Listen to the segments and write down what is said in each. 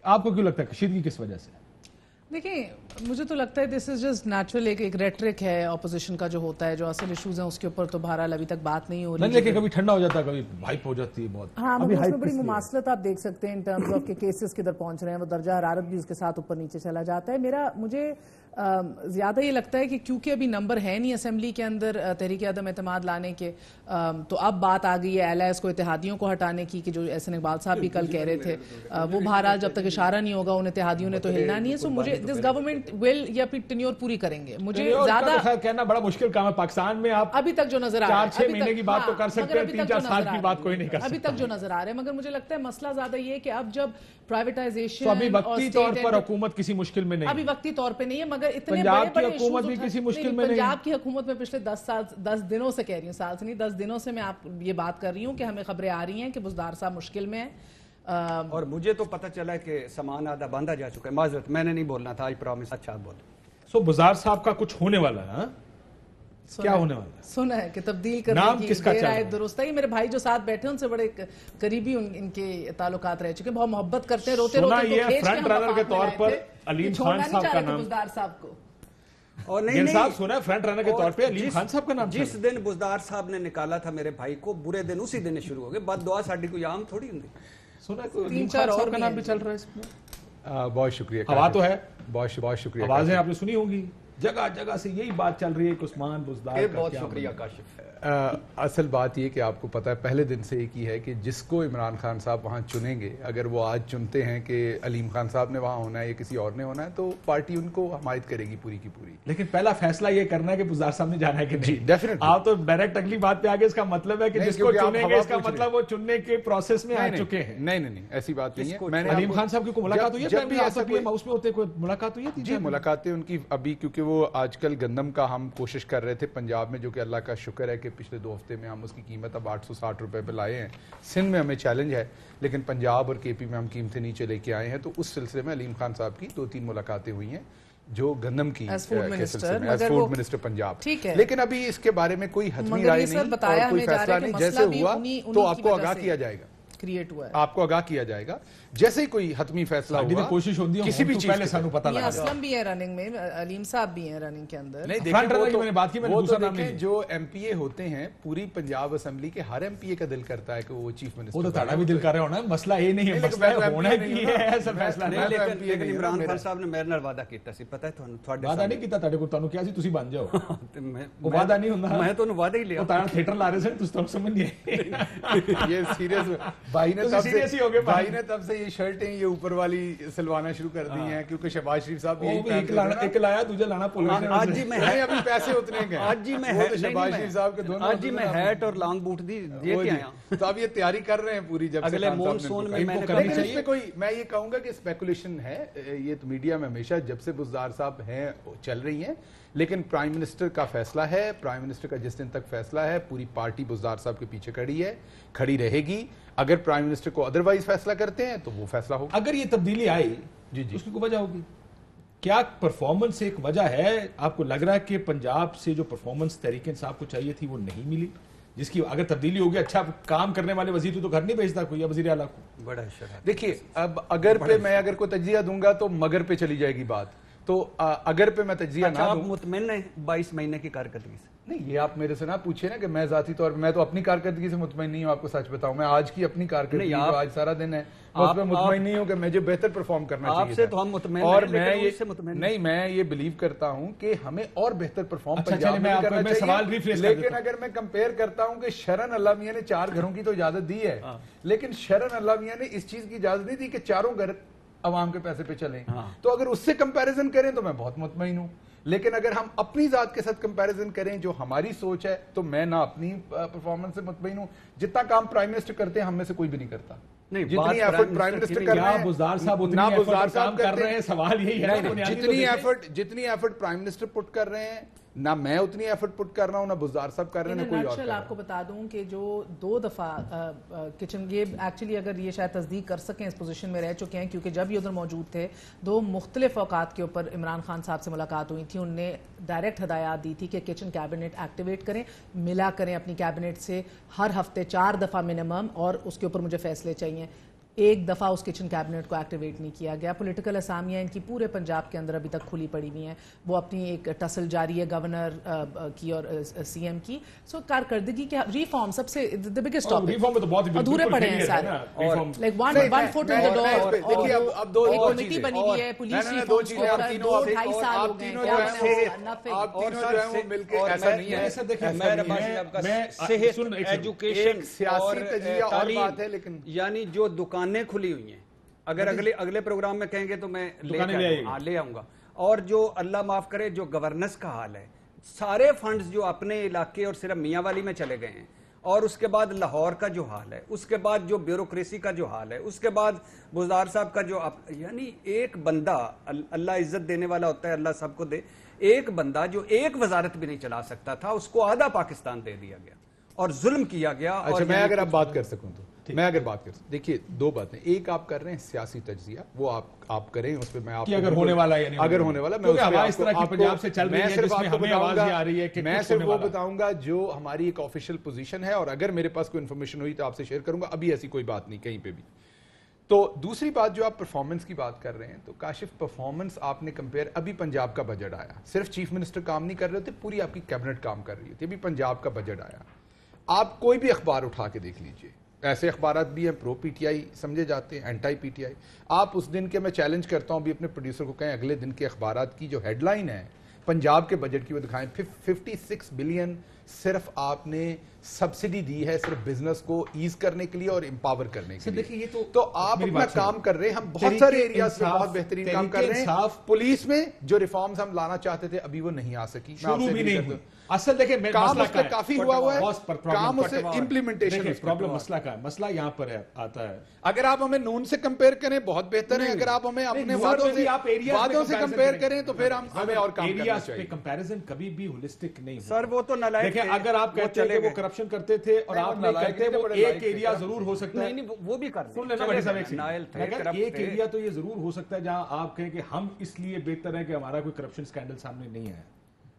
آپ کو کیوں لگتا ہے کشیدگی کس وجہ سے؟ دیکھیں مجھے تو لگتا ہے دس از جسٹ نیچرل ایک ریٹرک ہے اپوزیشن کا جو ہوتا ہے, جو اصل ایشوز ہیں اس کے اوپر تو بہرحال ابھی تک بات نہیں ہو رہی. لیکن کبھی ٹھنڈا ہو جاتا ہے, کبھی ہائپ ہو جاتی ہے بہت. ہاں مگر اس میں بڑی مماثلت آپ دیکھ سکتے ہیں ان ٹرمز آف کہ کیسز کدھر پہنچ رہے ہیں, وہ درجہ حرارت بھی اس کے ساتھ اوپر نیچے چلا جاتا ہے. مجھے زیادہ یہ لگتا ہے کہ کیونکہ ابھی نمبر ہے نہیں اسمبلی کے اندر تحریک عدم اعتماد لانے کے, تو اب بات آ گئی ہے ایلائز کو, اتحادیوں کو ہٹانے کی, کہ جو احسن اقبال صاحب بھی کل کہہ رہے تھے, وہ بہرحال جب تک اشارہ نہیں ہوگا ان اتحادیوں نے تو ہلنا نہیں ہے. سو مجھے دس گورنمنٹ ول یا پھر ٹینیور پوری کریں گے. مجھے زیادہ کہنا بڑا مشکل کام ہے پاکستان میں. آپ ابھی تک جو نظر آ رہا ہے 4-6 مہینے کی بات تو کر سکتے ہیں, 3-4 سال کی بات کوئی نہیں کر سکتا ابھی تک جو نظر آ رہا ہے. مگر مجھے لگتا ہے مسئلہ زیادہ یہ ہے کہ اب جب پرائیویٹائزیشن ابھی وقتی طور پر حکومت کسی مشکل میں نہیں, ابھی وقتی طور پہ نہیں ہے, مگر اتنے پنجاب کی حکومت بھی کسی مشکل میں نہیں. پنجاب کی حکومت میں پچھلے 10 دنوں سے کہہ رہی ہوں, سال سے نہیں 10 دنوں سے میں آپ یہ بات کر رہی ہوں کہ ہمیں خبریں آ رہی ہیں کہ بزدار صاحب مشکل میں ہیں. اور مجھے تو پتہ چلا ہے کہ سامان آدھا باندھا جا چکا ہے. معذرت, میں نے نہیں بولنا تھا, آج پرامیس. اچھا آپ بولو. سو بزدار صاحب کا کچھ ہونے والا ہے, کیا ہونے والا ہے؟ سنا ہے کہ تبدیل کرنے کی دیر آئے درست ہے. یہ میرے بھائی جو ساتھ بیٹھے ہیں ان سے بڑے قریبی ان کے تعلقات رہ چکے ہیں, بہت محبت کرتے ہیں, روتے روتے یہ فرنٹ رنر کے طور پر علیم خان صاحب کا نام, بزدار صاحب کو. اور نہیں صاحب سنا ہے فرنٹ رنر کے طور پہ علیم خان صاحب کا نام. جس دن بزدار صاحب نے نکالا تھا میرے بھائی کو, برے دن اسی دن شروع ہو گئے. بد دعا ساڈی کوئی عام تھوڑی ہوندی. سنا ہے علیم خان صاحب کا نام بھی چل رہا ہے اس میں. بہت شکریہ. ہوا تو ہے, بہت شکریہ. آوازیں آپ نے سنی ہوں گی, جگہ جگہ سے یہی بات چل رہی ہے کہ عثمان بزدار کا. بہت شکریہ کاشف. اصل بات یہ کہ آپ کو پتہ ہے پہلے دن سے ایک ہی ہے کہ جس کو عمران خان صاحب وہاں چنیں گے, اگر وہ آج چنتے ہیں کہ علیم خان صاحب نے وہاں ہونا ہے یا کسی اور نے ہونا ہے, تو پارٹی ان کو حمایت کرے گی پوری کی پوری. لیکن پہلا فیصلہ یہ کرنا ہے کہ بزدار صاحب نے جانا ہے کہ نہیں. ڈیفینیٹلی. آپ تو ڈائریکٹ اگلی بات پہ آگے, اس کا مطلب ہے کہ جس کو چنیں گے اس کا مطلب وہ چننے کے پروسیس میں آ چکے ہیں. نہیں ایسی بات نہیں ہے. میں نے علیم خان صاحب کی کوئی ملاقات ہوئی ہے, جب بھی ایسا پی ایم ہاؤس میں ہوتے کوئی ملاقات ہوئی ہے؟ جی ملاقاتیں ان کی ابھی, کیونکہ وہ آج کل گندم کا ہم کوشش کر رہے تھے پنجاب میں, جو کہ اللہ کا شکر ہے کہ پچھلے 2 ہفتے میں ہم اس کی قیمت اب 860 روپے پہ لائے ہیں. سندھ میں ہمیں چیلنج ہے, لیکن پنجاب اور کے پی میں ہم قیمتیں نیچے لے کے آئے ہیں. تو اس سلسلے میں علیم خان صاحب کی 2-3 ملاقاتیں ہوئی ہیں جو گندم کی سلسلے میں ایز فوڈ منسٹر پنجاب. لیکن ابھی اس کے بارے میں کوئی حتمی رائے نہیں اور کوئی فیصلہ نہیں. جیسے ہوا تو آپ کو آگاہ کیا جائے گا, کریٹ ہوا ہے, آپ کو آگاہ کیا جائے گا. جیسے ہی کوئی حتمی فیصلہ ہوا, کوشش ہوتی ہے کسی بھی چیز پہلے سانو پتہ لگا. اسلم بھی ہے رننگ میں, علیم صاحب بھی ہیں رننگ کے اندر. نہیں دیکھیں, وہ تو دیکھیں جو ایم پی اے ہوتے ہیں پوری پنجاب اسمبلی کے, ہر ایم پی اے کا دل کرتا ہے کہ وہ چیف منسٹر. وہ تو تھوڑا بھی دل کر رہا ہونا ہے, مسئلہ یہ نہیں ہے, مسئلہ ہونا کی ہے, ایسا فیصلہ نہیں. لیکن عمران خان صاحب نے میرے نال وعدہ کیتا سی, پتہ ہے تھانوں, تھوڑے وعدہ نہیں کیتا تاڈے کو, تانوں کیا سی تسی بن جاؤ. وہ وعدہ نہیں ہوندا, میں تو وعدہ ہی لیا. وہ تاں تھیٹر لا رہے سن, تسی تو سمجھ نہیں. یہ سیریس بھائی نے تب سے یہ شرٹیں یہ اوپر والی سلوانا شروع کر دی ہیں, کیونکہ شہباز شریف صاحب ایک لایا دوجا لانا پول گئے. آج جی میں ابھی پیسے اتنے گئے, آج جی میں شہباز شریف صاحب کے دونوں, آج جی میں ہیٹ اور لانگ بوٹ دی دے کے آیا. تو اب یہ تیاری کر رہے ہیں پوری, جب اگلے مونسون میں میں نے اس میں کوئی, میں یہ کہوں گا کہ اسپیکولیشن ہے, یہ تو میڈیا میں ہمیشہ جب سے بزدار صاحب ہیں چل رہی ہیں. لیکن پرائم منسٹر کا فیصلہ ہے, پرائم منسٹر کا جس دن تک فیصلہ ہے پوری پارٹی بزدار صاحب کے پیچھے کھڑی ہے, کھڑی رہے گی. اگر پرائم منسٹر کو ادروائز فیصلہ کرتے ہیں تو وہ فیصلہ ہوگا. اگر یہ تبدیلی آئی جی اس کی کوئی وجہ ہوگی کیا؟ پرفارمنس ایک وجہ ہے. آپ کو لگ رہا ہے کہ پنجاب سے جو پرفارمنس تحریک انصاف کو چاہیے تھی وہ نہیں ملی, جس کی اگر تبدیلی ہوگی, اچھا کام کرنے والے وزیر تو گھر نہیں بھیجتا کوئی, یا وزیر اعلیٰ کو بڑا شرح. دیکھیے اب اگر پہ میں اگر کوئی تجزیہ دوں گا تو مگر پہ چلی جائے گی بات. تو اگر پہ میں تجزیہ نہ دوں, مطمئن ہیں 22 مہینے کی کارکردگی سے؟ نہیں, یہ آپ میرے سے نہ پوچھیں نا کہ میں ذاتی طور پر, میں تو اپنی کارکردگی سے مطمئن نہیں ہوں. آپ کو سچ بتاؤں, میں آج کی اپنی کارکردگی جو آج سارا دن ہے اس پہ مطمئن نہیں ہوں کہ مجھے بہتر پرفارم کرنا چاہیے. آپ سے تو ہم مطمئن ہیں, اور میں یہ بلیو کرتا ہوں کہ ہمیں اور بہتر پرفارم پنجاب میں کرنا چاہیے. لیکن اگر میں کمپیئر کرتا ہوں کہ شرن اللہ میاں نے 4 گھروں کی تو اجازت دی ہے, لیکن شرن اللہ میاں نے اس چیز کی اجازت نہیں دی کہ 4 گھر عوام کے پیسے پہ چلیں. تو اگر اس سے کمپیریزن کریں تو میں بہت مطمئن ہوں. لیکن اگر ہم اپنی ذات کے ساتھ کمپیریزن کریں جو ہماری سوچ ہے, تو میں نہ اپنی پرفارمنس سے مطمئن ہوں. جتنا کام پرائم منسٹر کرتے ہیں ہم میں سے کوئی بھی نہیں کرتا. جتنی ایفرٹ پرائم منسٹر کر رہے ہیں, بزدار صاحب اتنی ایفرٹ کام کر رہے ہیں, سوال یہی ہے. جتنی ایفرٹ پرائم منسٹر پٹ کر رہے ہیں, نہ میں اتنی ایفرٹ پٹ کر رہا ہوں, نہ بزدار صاحب کر رہے ہیں, نہ کوئی اور کر رہا ہے. آپ کو بتا دوں کہ جو 2 دفعہ کچن, یہ ایکچولی اگر یہ شاید تصدیق کر سکیں اس پوزیشن میں رہ چکے ہیں, کیونکہ جب یہ ادھر موجود تھے 2 مختلف اوقات کے اوپر عمران خان صاحب سے ملاقات ہوئی تھی. انہوں نے ڈائریکٹ ہدایات دی تھی کہ کچن کیبنٹ ایکٹیویٹ کریں, ملا کریں اپنی کیبنٹ سے ہر ہفتے 4 دفعہ منیمم, اور اس کے اوپر مجھے فیصلے چاہیے. ایک دفعہ اس کچن کیبنٹ کو ایکٹیویٹ نہیں کیا گیا. پولیٹیکل اسامیاں ان کی پورے پنجاب کے اندر ابھی تک کھلی پڑی ہوئی ہیں. وہ اپنی ایک ٹسل جاری ہے گورنر کی اور سی ایم کی. سو کارکردگی کے ریفارم سب سے دی بگیسٹ ٹاپک ادھورے پڑے ہیں سارے. لائک ون فٹ ان دی ڈور. اب دو کمیٹی بنی ہوئی ہے پولیس ریفارمز کو, 2-2.5 سال ہو گئے ہیں. آپ تینوں جو ہیں وہ مل کے ایسا نہیں ہے. ایجوکیشن سیاسی تجزیہ اور بات ہے, لیکن یعنی جو دکانیں کھلی ہوئی ہیں, اگر اگلے پروگرام میں کہیں گے تو میں لے آؤں گا. اور جو اللہ معاف کرے جو گورننس کا حال ہے, سارے فنڈز جو اپنے علاقے اور صرف میاں والی میں چلے گئے ہیں, اور اس کے بعد لاہور کا جو حال ہے, اس کے بعد جو بیوروکریسی کا جو حال ہے, اس کے بعد بزدار صاحب کا جو, یعنی ایک بندہ, اللہ عزت دینے والا ہوتا ہے, اللہ سب کو دے, ایک بندہ جو ایک وزارت بھی نہیں چلا سکتا تھا, اس کو آدھا پاکستان دے دیا گیا اور ظلم کیا گیا. اچھا میں اگر آپ بات کر سکوں تو میں اگر بات کر سکوں, دیکھیے دو باتیں. ایک آپ کر رہے ہیں سیاسی تجزیہ, وہ آپ کریں, اس پہ میں آپ اگر ہونے والا ہے, اگر ہونے والا, میں صرف وہ بتاؤں گا جو ہماری ایک آفیشیل پوزیشن ہے, اور اگر میرے پاس کوئی انفارمیشن ہوئی تو آپ سے شیئر کروں گا. ابھی ایسی کوئی بات نہیں کہیں پہ بھی. تو دوسری بات جو آپ پرفارمنس کی بات کر رہے ہیں, تو کاشف پرفارمنس آپ نے کمپیئر, ابھی پنجاب کا بجٹ آیا, صرف چیف منسٹر کام نہیں کر رہے تھے, پوری آپ کی کیبنٹ کام کر رہی تھی. ابھی پنجاب کا بجٹ آیا, آپ کوئی بھی اخبار اٹھا کے دیکھ لیجئے, ایسے اخبارات بھی ہیں پرو پی ٹی آئی سمجھے جاتے ہیں, اینٹائی پی ٹی آئی. آپ اس دن کے, میں چیلنج کرتا ہوں بھی اپنے پروڈیوسر کو کہیں اگلے دن کے اخبارات کی جو ہیڈ لائن ہے پنجاب کے بجٹ کی وہ دکھائیں. 56 بلین صرف آپ نے سبسڈی دی ہے صرف بزنس کو ایز کرنے کے لیے اور امپاور کرنے کے لیے. تو آپ اپنا کام کر رہے ہیں, ہم بہت سارے ایریاز میں بہت بہترین کام کر رہے ہیں. پولیس میں جو ریفارمز ہم لانا چاہتے تھے ابھی وہ نہیں آ سکی, شروع بھی نہیں ہوئی. اصل دیکھیں کام اس پہ کافی ہوا ہوا ہے, کام اسے امپلیمنٹیشن. پرابلم مسئلہ کا ہے, مسئلہ یہاں پر آتا ہے. اگر آپ ہمیں نون سے کمپیئر کریں بہت بہتر ہے, اگر آپ ہمیں اپنے وعدوں سے کمپیئر کریں تو پھر ہمیں اور کام کرنا چاہیے. کمپیریزن کبھی بھی ہولسٹک نہیں سر, وہ تو نالائق دیکھیں. اگر آپ کہتے ہیں کہ وہ کرپشن کرتے تھے اور آپ نہیں کرتے, وہ ایک ایریا ضرور ہو سکتا ہے, وہ بھی کرتے ہیں, ایک ایریا تو یہ ضرور ہو سکتا ہے جہاں آپ کہیں کہ ہم اس لیے بہتر ہیں کہ ہمارا کوئی کرپشن سکینڈل سامنے نہیں آیا.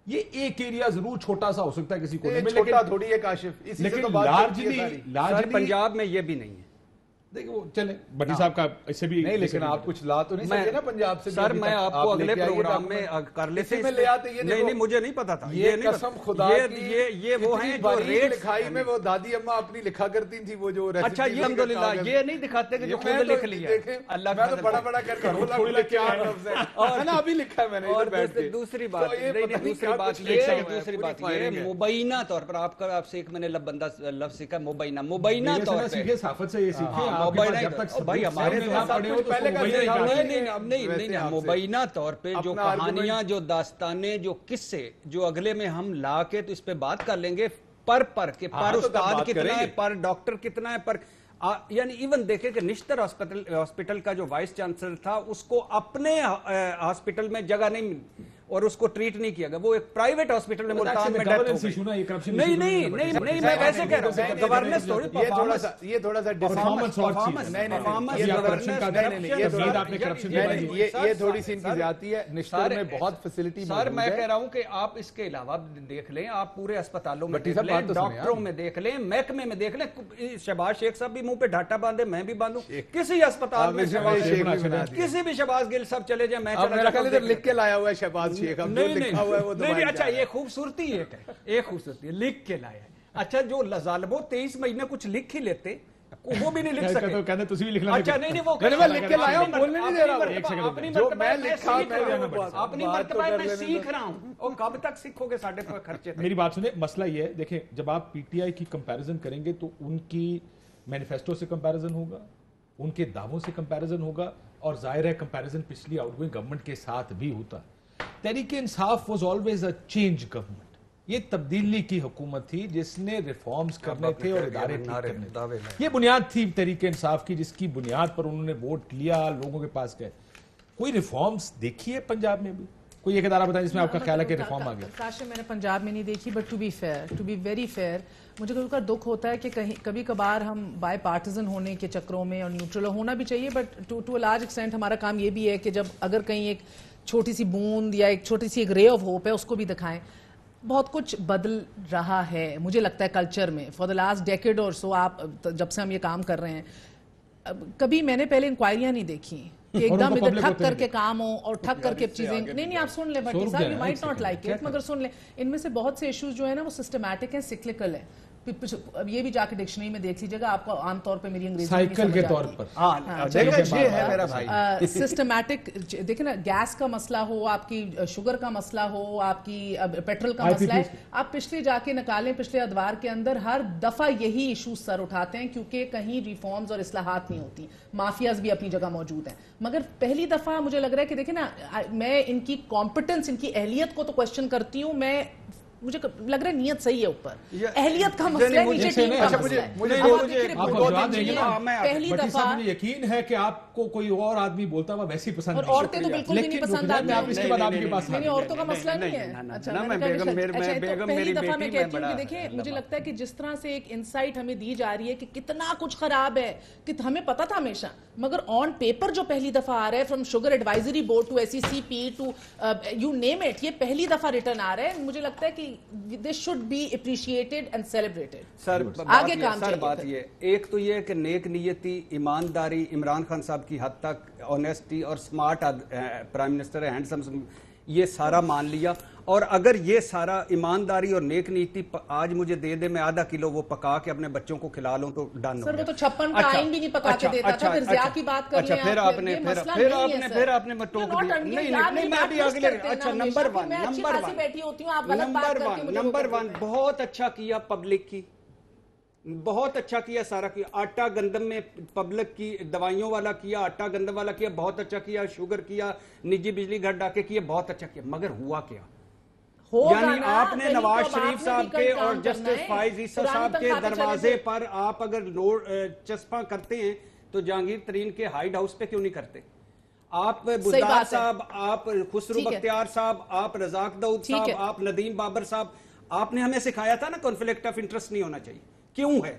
یہ ایک ایریا ضرور چھوٹا سا ہو سکتا ہے کسی کو, چھوٹا تھوڑی ہے کاشف, لیکن لارجلی پنجاب میں یہ بھی نہیں ہے. دیکھیں وہ چلیں بھٹی صاحب کا اس سے بھی نہیں, لیکن آپ کچھ لا تو نہیں سکتے نا پنجاب سے. سر میں آپ کو اگلے پروگرام میں کر لیتے ہیں, نہیں مجھے نہیں پتا تھا. یہ قسم خدا کی, یہ وہ ہیں جو ریٹ لکھائی میں وہ دادی اماں اپنی لکھا کرتی تھی, وہ جو اچھا یہ الحمدللہ یہ نہیں دکھاتے کہ جو خود لکھ لیا. اللہ میں تو بڑا بڑا کر کے تھوڑی لکھ کے ہے نا, ابھی لکھا ہے میں نے ادھر بیٹھ کے. دوسری بات یہ مبینہ طور پر آپ سے ایک میں نے لفظ سیکھا, مبینہ طور پہ سیکھے, صحافت سے یہ سیکھے. بھائی ہمارے مبینہ طور پہ جو کہانیاں, جو داستانیں, جو قصے, جو اگلے میں ہم لا کے تو اس پہ بات کر لیں گے پر کہ پر استاد کتنا ہے, پر ڈاکٹر کتنا ہے, پر یعنی ایون دیکھیں کہ نشتر ہاسپٹل کا جو وائس چانسلر تھا اس کو اپنے ہاسپٹل میں جگہ نہیں ملی اور اس کو ٹریٹ نہیں کیا گیا, وہ ایک پرائیویٹ ہاسپٹل میں ملتان میں ڈیتھ ہو گئی. نہیں میں ویسے کہہ رہا ہوں گورننس تھوڑی, یہ تھوڑا سا پرفارمنس, یہ تھوڑی سی ان کی زیادتی ہے. نشتر میں بہت فیسلٹی. سر میں کہہ رہا ہوں کہ آپ اس کے علاوہ دیکھ لیں, آپ پورے اسپتالوں میں دیکھ لیں, ڈاکٹروں میں دیکھ لیں, محکمے میں دیکھ لیں. شہباز شیخ صاحب بھی منہ پہ ڈھاٹا باندھے, میں بھی باندھوں, کسی اسپتال میں کسی بھی شہباز گل صاحب چلے جائیں, میں لکھ کے لایا ہوا ہے شہباز. نہیں, اچھا یہ خوبصورتی ایک ہے, ایک خوبصورتی لکھ کے لایا ہے. اچھا جو ظالموں 23 مہینے کچھ لکھ ہی لیتے, وہ بھی نہیں لکھ سکتے. تو کہتے تسی بھی لکھنا. اچھا نہیں وہ میں لکھ کے لایا ہوں, بولنے نہیں دے رہا. اپنی مرتبہ میں سیکھ رہا ہوں, اور کب تک سیکھو گے, ساڑھے پر خرچے. میری بات سنیں, مسئلہ یہ ہے, دیکھیں جب آپ پی ٹی آئی کی کمپیریزن کریں گے تو ان کی مینیفیسٹو سے کمپیریزن ہوگا, ان کے دعووں سے کمپیریزن ہوگا, اور ظاہر ہے کمپیریزن پچھلی آؤٹ گوئنگ گورنمنٹ کے ساتھ بھی ہوتا ہے. Tehreek Insaf was always a change government, یہ تبدیلی کی حکومت تھی جس نے ریفارمز کرنے تھے اور ادارے ٹھیک کرنے تھے. یہ بنیاد تھی تحریک انصاف کی, جس کی بنیاد پر انہوں نے ووٹ لیا, لوگوں کے پاس گئے. کوئی ریفارمز دیکھی ہے پنجاب میں بھی؟ کوئی ایک ادارہ بتائیں جس میں آپ کا خیال ہے کہ ریفارم آ گیا؟ کاشف میں نے پنجاب میں نہیں دیکھی, but to be very fair مجھے کبھی دکھ ہوتا ہے کہ کبھی کبھار ہم بائی پارٹیزن ہونے کے چکروں میں, اور نیوٹرل ہونا بھی چاہیے, but to a large extent ہمارا کام یہ بھی ہے کہ جب اگر کہیں ایک چھوٹی سی بوند یا ایک چھوٹی سی ایک رے آف ہوپ ہے, اس کو بھی دکھائیں. بہت کچھ بدل رہا ہے مجھے لگتا ہے کلچر میں, فار دا لاسٹ ڈیکیڈ اور سو. آپ جب سے ہم یہ کام کر رہے ہیں, کبھی میں نے پہلے انکوائریاں نہیں دیکھی کہ ایک دم ادھر ٹھک کر کے کام ہو اور ٹھک کر کے چیزیں نہیں آپ سن لیں بھٹی صاحب you might not like it مگر سن لیں ان میں سے بہت سے ایشوز جو ہے نا وہ سسٹمیٹک ہیں سیکلیکل ہیں یہ بھی جا کے ڈکشنری میں دیکھ لیجیے گا آپ کو عام طور پہ میری انگریزی سائیکل کے طور پر سسٹمیٹک دیکھیں نا گیس کا مسئلہ ہو آپ کی شوگر کا مسئلہ ہو آپ کی پیٹرول کا مسئلہ ہے آپ پچھلے جا کے نکالیں پچھلے ادوار کے اندر ہر دفعہ یہی ایشوز سر اٹھاتے ہیں کیونکہ کہیں ریفارمز اور اصلاحات نہیں ہوتی مافیاز بھی اپنی جگہ موجود ہیں مگر پہلی دفعہ مجھے لگ رہا ہے کہ دیکھیں نا میں ان کی کمپٹنس ان کی اہلیت کو تو کوشچن کرتی ہوں میں مجھے لگ رہا ہے نیت صحیح ہے اوپر اہلیت کا مسئلہ ہے نیچے ٹیم کا مسئلہ ہے پہلی دفعہ مجھے یقین ہے کہ آپ کو کوئی اور آدمی بولتا ہوا ویسی پسند اور عورتیں تو بالکل بھی نہیں پسند آتی نہیں عورتوں کا مسئلہ نہیں ہے پہلی دفعہ میں کہتی ہوں کہ دیکھیں مجھے لگتا ہے کہ جس طرح سے ایک انسائٹ ہمیں دی جا رہی ہے کہ کتنا کچھ خراب ہے کہ ہمیں پتا تھا ہمیشہ مگر آن پیپر جو پہلی دفعہ آ رہا ہے from sugar advisory board to S E C P to you name it یہ پہلی دفعہ ریٹرن آ رہا ہے مجھے لگتا ہے کہ this should be appreciated and celebrated. سر بات یہ ایک تو یہ کہ نیک نیتی ایمانداری عمران خان صاحب کی حد تک آنیسٹی اور سمارٹ پرائم منسٹر ہے ہینڈسم یہ سارا مان لیا اور اگر یہ سارا ایمانداری اور نیک نیتی آج مجھے دے دے میں آدھا کلو وہ پکا کے اپنے بچوں کو کھلا لوں تو ڈن ہو سر وہ تو 56 کا آئین بھی نہیں پکا کے دیتا تھا پھر ضیاء کی بات کر لیں پھر آپ نے ٹوک دیا نہیں میں ابھی آگے اچھا نمبر 1 بہت اچھا کیا پبلک کی بہت اچھا کیا سارا کیا آٹا گندم میں پبلک کی دوائیوں والا کیا آٹا گندم والا کیا بہت اچھا کیا شوگر کیا نجی بجلی گھر ڈاکے کیا بہت اچھا کیا مگر ہوا کیا یعنی آپ نے نواز شریف صاحب کے اور جسٹس فائز عیسیٰ صاحب کے دروازے پر آپ اگر چسپاں کرتے ہیں تو جہانگیر ترین کے ہائیڈ ہاؤس پہ کیوں نہیں کرتے آپ بزدار صاحب آپ خسرو بختیار صاحب آپ رزاق داؤد صاحب آپ ندیم بابر صاحب آپ نے ہمیں سکھایا تھا نا کانفلکٹ آف انٹرسٹ نہیں ہونا چاہیے کیوں ہے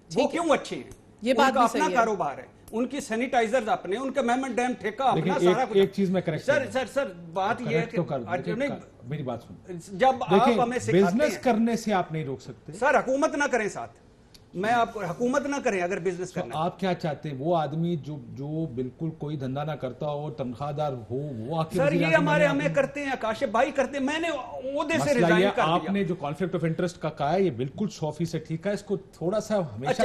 وہ کیوں اچھے ہیں یہ بات بھی اپنا کاروبار ہے ان کی سینیٹائزرز اپنے ان کا محمد ڈیم ٹھیکہ اپنا سارا کچھ ایک چیز میں کریکٹ سر بات یہ ہے کہ میری بات سن جب آپ ہمیں سکھاتے ہیں بزنس کرنے سے آپ نہیں روک سکتے سر حکومت نہ کریں ساتھ میں آپ حکومت نہ کریں اگر بزنس کرنا آپ کیا چاہتے ہیں وہ آدمی جو بالکل کوئی دھندا نہ کرتا ہو تنخواہ دار ہو وہ سر یہ ہمیں کرتے ہیں کاشف بھائی کرتے ہیں میں نے عہدے سے ریزائن کر دیا آپ نے جو کانفلکٹ آف انٹرسٹ کا کہا ہے یہ بالکل 100% ٹھیک ہے اس کو تھوڑا سا ہمیشہ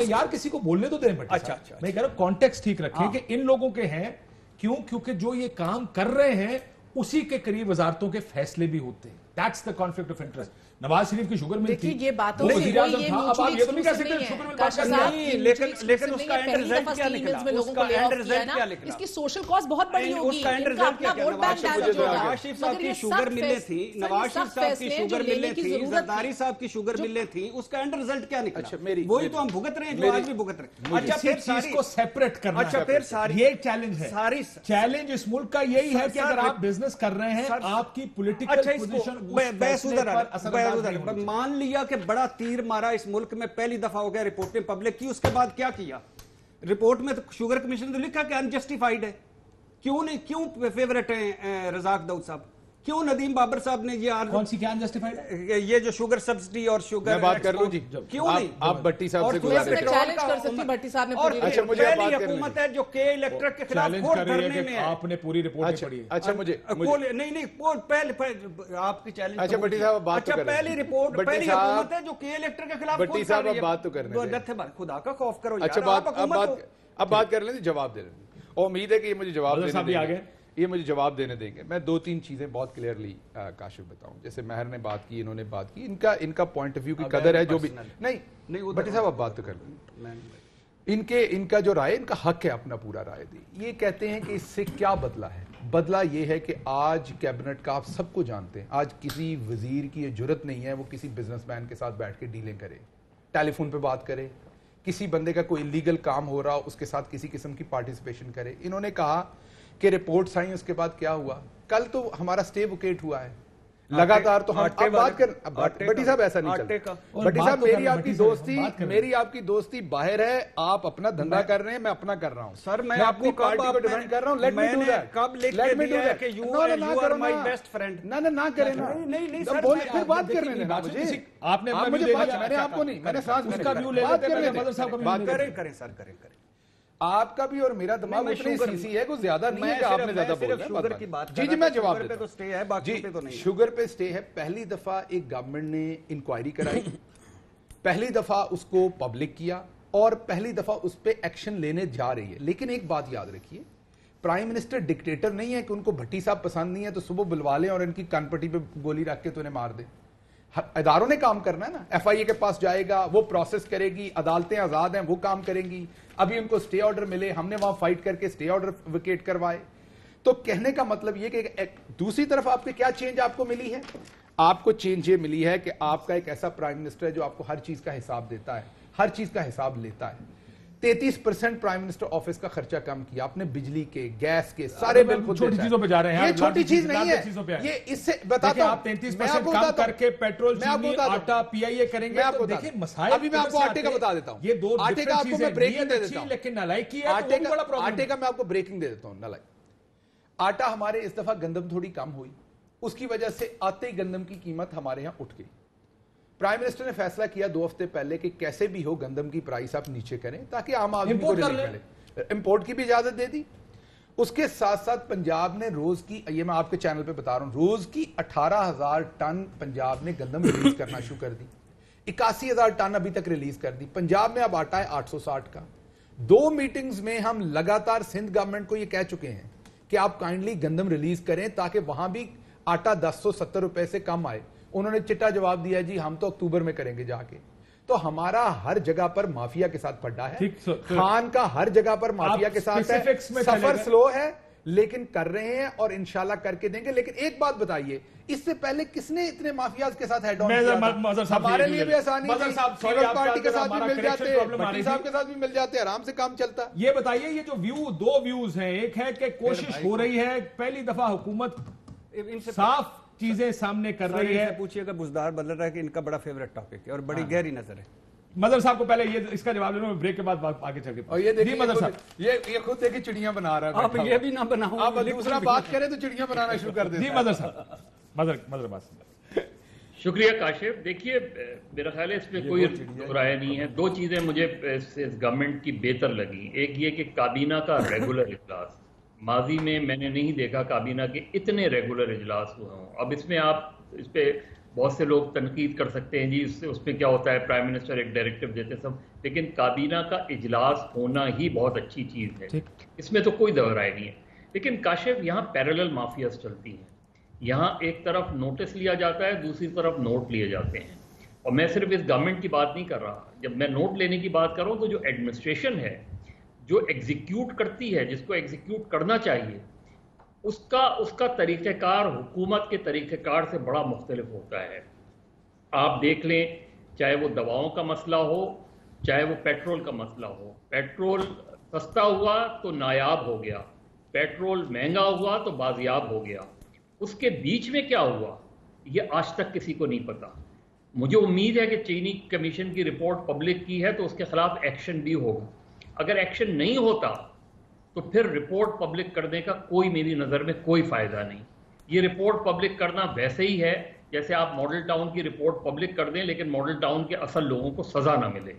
یار کسی کو بولنے تو دیں اچھا میں کہہ رہا ہوں کانٹیکسٹ ٹھیک رکھیں کہ ان لوگوں کے ہیں کیونکہ جو یہ کام کر رہے ہیں اسی کے قریب وزارتوں کے فیصلے بھی ہوتے ہیں that's the conflict of interest Nawaz Sharif کی شوگر مل تھی یہ باتوں سے یہ اب آپ یہ تو نہیں کہہ سکتے شوگر مل بات کرنا لیکن اس کا اینڈ رزلٹ کیا نکلا اس کا اینڈ رزلٹ کیا نکلا اس کی سوشل کاسٹ بہت بڑی ہوگی اس کا اینڈ رزلٹ کیا نواز شریف صاحب کی شوگر ملیں تھی نواز شریف صاحب کی شوگر ملیں تھی زرداری صاحب کی شوگر ملیں تھی اس کا اینڈ رزلٹ کیا نکلا وہی تو ہم بھگت رہے ہیں جو آج بھی بھگت رہے ہیں اچھا پھر چیز کو سیپریٹ کرنا اچھا پھر ساری یہ چیلنج ہے ساری چیلنج اس ملک کا یہی ہے کہ اگر آپ بزنس کر رہے ہیں آپ کی پولیٹیکل پوزیشن مان لیا کہ بڑا تیر مارا اس ملک میں پہلی دفعہ ہو گیا رپورٹیں پبلک کی اس کے بعد کیا کیا رپورٹ میں تو شوگر کمیشن تو لکھا کہ انجسٹیفائیڈ ہے کیوں نہیں کیوں فیورٹ ہیں رزاق داؤد صاحب کیوں ندیم بابر صاحب نے یہ کون سی کیا انجسٹیفائیڈ یہ جو شوگر سبسڈی اور شوگر میں بات کر لوں جی کیوں نہیں آپ بھٹی صاحب سے چیلنج کر سکتی بھٹی صاحب نے پہلی حکومت ہے جو کے الیکٹرک کے خلاف ووٹ دھرنے میں ہے آپ نے پوری رپورٹ پڑھی اچھا مجھے نہیں پہلے آپ کی چیلنج اچھا بھٹی صاحب بات اچھا پہلی رپورٹ پہلی حکومت ہے جو کے الیکٹرک کے خلاف بھٹی صاحب اب بات تو کرنے خدا کا خوف کرو اچھا اب بات کر لیں جواب دے لیں امید ہے کہ یہ مجھے جواب دینے دیں گے میں 2-3 چیزیں بہت کلیئرلی کاشف بتاؤں جیسے مہر نے بات کی انہوں نے بات کی ان کا پوائنٹ آف ویو کی قدر ہے جو بھی نہیں بھٹی صاحب اب بات تو کر لیں ان کا جو رائے ان کا حق ہے اپنا پورا رائے دی یہ کہتے ہیں کہ اس سے کیا بدلا ہے بدلا یہ ہے کہ آج کیبنٹ کا آپ سب کو جانتے ہیں آج کسی وزیر کی یہ جرت نہیں ہے وہ کسی بزنس مین کے ساتھ بیٹھ کے ڈیلنگ کرے ٹیلی فون پہ بات کرے کسی بندے کا کوئی انلیگل کام ہو رہا اس کے ساتھ کسی قسم کی پارٹیسپیشن کرے انہوں نے کہا کہ رپورٹس آئیں اس کے بعد کیا ہوا کل تو ہمارا سٹے وکیٹ ہوا ہے لگاتار تو ہم اب بات کر بھٹی صاحب ایسا نہیں چلتا بھٹی صاحب میری آپ کی دوستی باہر ہے آپ اپنا دھندا کر رہے ہیں میں اپنا کر رہا ہوں سر میں اپنی پارٹی کو ڈیفینڈ کر رہا ہوں لیٹ می ڈو دیٹ کب لکھ کے دیا ہے کہ you are my best friend نہ کریں نہیں سر پھر بات کرنے دینا مجھے آپ نے مجھے میں نے آپ کو نہیں میں نے ساتھ اس کا ویو لے لیتے ہیں مدر صاحب کا کریں سر کریں آپ کا بھی اور میرا دماغ اتنی سیسی ہے کوئی زیادہ نہیں ہے کہ آپ نے زیادہ بول رہے ہیں. شوگر کی بات جی میں جواب دیتا ہوں. سٹے ہے باقی پہ تو نہیں. شوگر پہ سٹے ہے. پہلی دفعہ ایک گورنمنٹ نے انکوائری کرائی, پہلی دفعہ اس کو پبلک کیا اور پہلی دفعہ اس پہ ایکشن لینے جا رہی ہے. لیکن ایک بات یاد رکھیے, پرائم منسٹر ڈکٹیٹر نہیں ہے کہ ان کو بھٹی صاحب پسند نہیں ہے تو صبح بلوا لیں اور ان کی کان پٹی پہ گولی رکھ کے تو انہیں مار دیں. اداروں نے کام کرنا ہے نا. ایف آئی اے کے پاس جائے گا, وہ پروسیس کرے گی, عدالتیں آزاد ہیں, وہ کام کریں گی. ابھی ان کو سٹے آرڈر ملے, ہم نے وہاں فائٹ کر کے سٹے آرڈر ویکیٹ کروائے. تو کہنے کا مطلب یہ کہ دوسری طرف آپ کے کیا چینج آپ کو ملی ہے؟ آپ کو چینج یہ ملی ہے کہ آپ کا ایک ایسا پرائم منسٹر ہے جو آپ کو ہر چیز کا حساب دیتا ہے, ہر چیز کا حساب لیتا ہے. 33% پرائم منسٹر آفس کا خرچہ کم کیا آپ نے, بجلی کے, گیس کے, سارے بل خود چھوٹی چیزوں پہ جا رہے ہیں. یہ چھوٹی چیز نہیں ہے, یہ اس سے بتاتا ہوں. آپ 33% کم کر کے پیٹرول, چینی, آٹا, پی آئی اے کریں گے تو دیکھیں مسائل. ابھی میں آپ کو آٹے کا بتا دیتا ہوں. یہ دو آٹے کا آپ کو میں بریکنگ دے دیتا ہوں. لیکن نالائکی ہے, آٹے کا میں آپ کو بریکنگ دے دیتا ہوں. نالائک آٹا ہمارے اس دفعہ گندم تھوڑی کم ہوئی, اس کی وجہ سے آتے ہی گندم کی قیمت ہمارے ہاں اٹھ گئی. پرائم منسٹر نے فیصلہ کیا 2 ہفتے پہلے کہ کیسے بھی ہو گندم کی پرائس آپ نیچے کریں تاکہ عام آدمی کو ریلیف ملے. امپورٹ کی بھی اجازت دے دی. اس کے ساتھ ساتھ پنجاب نے روز کی, یہ میں آپ کے چینل پہ بتا رہا ہوں, روز کی 18,000 ٹن پنجاب نے گندم ریلیز کرنا شروع کر دی. 81,000 ٹن ابھی تک ریلیز کر دی. پنجاب میں اب آٹا ہے 860 کا. 2 میٹنگز میں ہم لگاتار سندھ گورنمنٹ کو یہ کہہ چکے ہیں کہ آپ کائنڈلی گندم ریلیز کریں تاکہ وہاں بھی آٹا 1070 روپے سے کم آئے. انہوں نے چٹا جواب دیا جی ہم تو اکتوبر میں کریں گے جا کے. تو ہمارا ہر جگہ پر مافیا کے ساتھ پڑا ہے, خان کا ہر جگہ پر مافیا کے ساتھ ہے. سفر سلو ہے لیکن کر رہے ہیں اور انشاءاللہ کر کے دیں گے. لیکن ایک بات بتائیے, اس سے پہلے کس نے اتنے مافیاز کے ساتھ ہیڈ آن کیا؟ ہمارے لیے بھی آسانی ہے, پیپلز پارٹی کے ساتھ بھی مل جاتے, بھٹی صاحب کے ساتھ بھی مل جاتے, آرام سے کام چلتا. یہ بتائیے یہ جو دو ویوز ہیں, ایک ہے کہ کوشش ہو رہی ہے, پہلی دفعہ حکومت صاف چیزیں سامنے کر رہی ہے. پوچھئے گا بزدار بدل رہا ہے کہ ان کا بڑا فیورٹ ٹاپک ہے اور بڑی گہری نظر ہے. مظہر صاحب کو پہلے یہ اس کا جواب لینا, بریک کے بعد آگے چل کے. اور یہ دیکھیں مظہر صاحب یہ خود دیکھیں چڑیاں بنا رہا ہے. آپ یہ بھی نہ بناؤں, آپ دوسرا بات کریں تو چڑیاں بنانا شروع کر دیں. جی مظہر صاحب, مظہر بات. شکریہ کاشف. دیکھیے میرا خیال ہے اس پہ کوئی رائے نہیں ہے. 2 چیزیں مجھے اس گورنمنٹ کی بہتر لگی. ایک یہ کہ کابینہ کا ریگولر اجلاس, ماضی میں میں نے نہیں دیکھا کابینہ کے اتنے ریگولر اجلاس ہوئے ہوں. اب اس میں آپ اس پہ بہت سے لوگ تنقید کر سکتے ہیں جی اس میں کیا ہوتا ہے, پرائم منسٹر ایک ڈائریکٹو دیتے سب, لیکن کابینہ کا اجلاس ہونا ہی بہت اچھی چیز ہے, اس میں تو کوئی دو رائے نہیں ہے. لیکن کاشف یہاں پیرالل مافیاز چلتی ہیں. یہاں ایک طرف نوٹس لیا جاتا ہے, دوسری طرف نوٹ لیے جاتے ہیں. اور میں صرف اس گورنمنٹ کی بات نہیں کر رہا. جب میں نوٹ لینے کی بات کر رہا ہوں تو جو ایڈمنسٹریشن ہے جو ایگزیکیوٹ کرتی ہے, جس کو ایگزیکیوٹ کرنا چاہیے, اس کا طریقہ کار حکومت کے طریقہ کار سے بڑا مختلف ہوتا ہے. آپ دیکھ لیں, چاہے وہ دواؤں کا مسئلہ ہو, چاہے وہ پیٹرول کا مسئلہ ہو. پیٹرول سستا ہوا تو نایاب ہو گیا, پیٹرول مہنگا ہوا تو بازیاب ہو گیا. اس کے بیچ میں کیا ہوا یہ آج تک کسی کو نہیں پتا. مجھے امید ہے کہ چینی کمیشن کی رپورٹ پبلک کی ہے تو اس کے خلاف ایکشن بھی ہوگا. اگر ایکشن نہیں ہوتا تو پھر رپورٹ پبلک کرنے کا کوئی میری نظر میں کوئی فائدہ نہیں. یہ رپورٹ پبلک کرنا ویسے ہی ہے جیسے آپ ماڈل ٹاؤن کی رپورٹ پبلک کر دیں لیکن ماڈل ٹاؤن کے اصل لوگوں کو سزا نہ ملے.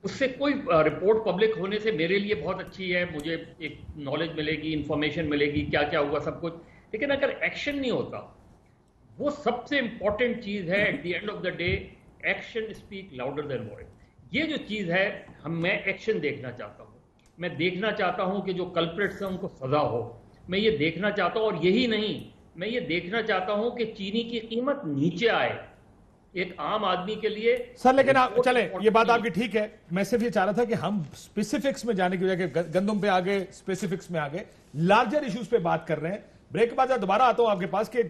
اس سے کوئی رپورٹ پبلک ہونے سے میرے لیے بہت اچھی ہے, مجھے ایک نالج ملے گی, انفارمیشن ملے گی کیا کیا ہوا سب کچھ. لیکن اگر ایکشن نہیں ہوتا, وہ سب سے امپورٹنٹ چیز ہے. At the end of the day action speak louder than word. یہ جو چیز ہے میں ایکشن دیکھنا چاہتا ہوں. میں دیکھنا چاہتا ہوں کہ جو کلپریٹس ہیں ان کو سزا ہو. میں یہ دیکھنا چاہتا ہوں, اور یہی نہیں, میں یہ دیکھنا چاہتا ہوں کہ چینی کی قیمت نیچے آئے ایک عام آدمی کے لیے. سر لیکن آپ چلیں, یہ بات آپ کی ٹھیک ہے. میں صرف یہ چاہ رہا تھا کہ ہم اسپیسیفکس میں جانے کی وجہ کہ گندم پہ آگے, اسپیسیفکس میں آگے, لارجر ایشوز پہ بات کر رہے ہیں. بریک کے بعد دوبارہ آتا ہوں آپ کے پاس کہ